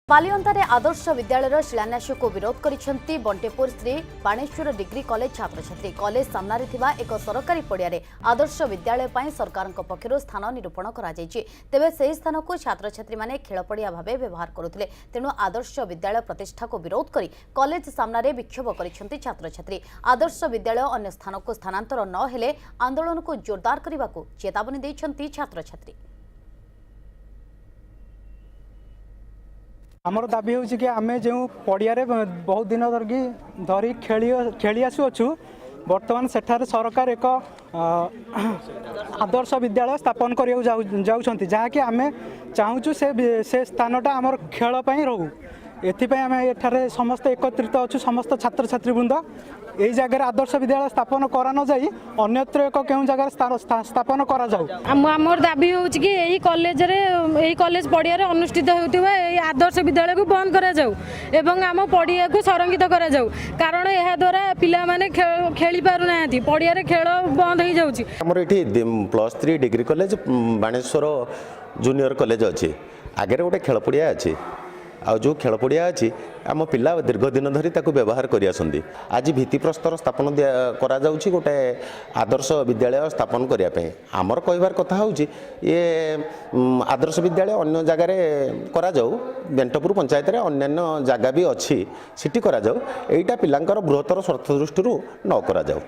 बालिअंतारे आदर्श विद्यालय शिलान्यास को विरोध करिसेंती बंटेपुर श्री बाणेश्वर डिग्री कॉलेज छात्र छात्री कॉलेज सामने थिबा एक सरकारी पड़िया आदर्श विद्यालय पर सरकार पक्षर स्थान निरूपण करा तेबे से स्थान को छात्र छात्री माने खेल पड़िया भाव व्यवहार करुथिले तेणु आदर्श विद्यालय प्रतिष्ठा को विरोध करी कॉलेज सामने विक्षोभ करिसेंती छात्र छात्री आदर्श विद्यालय अन्य स्थान को स्थानांतर न हेले आंदोलन को जोरदार करने को चेतावनी देइछंती छात्र छात्री। आमर दाबी हो कि आम जो पड़िया बहुत दिन धरी खेली आसुअछु बर्तमान सेठारे सरकार एक आदर्श विद्यालय स्थापन करने जहाँकि आम चाहूँ से स्थानटा आमर खेल रहू एथिपाई आम एठारे समस्त एकत्रित अच्छु समस्त छात्र छात्री वृंद यही जगह आदर्श विद्यालय स्थापन करा न जाई अन्यत्र एक केउं जगह स्थापन करा जाऊ। आमर दाबी हो कि यही कॉलेज पड़िया अनुष्ठित होउथिबा आदर्श विद्यालय को बंद करा जाऊ एवं आम पड़िया को संरक्षित करा जाऊ कारण यह द्वारा पिला माने खेली पारु नाहंती पड़िया रे खेल बंद हो जाउची। हमर एठी +3 degree college Baneshwar junior college अछि आगे गोटे खेल पड़िया अछि आ जो खेल पड़िया अच्छी आम पिला दीर्घ दिन धरी ताकू व्यवहार कर आज भित्तिप्रस्तर स्थापन करा जाउछि गोटे आदर्श विद्यालय स्थापन करने आमर कहबार कथा होउछि ये आदर्श विद्यालय अन्य जगार करा जाऊ बेंटपुर पंचायत रे अन्यान्य जगह भी अच्छी सिटी करा जाऊ एटा पिलांकर बृहत्तर स्वार्थ दृष्टि न करा जाऊ।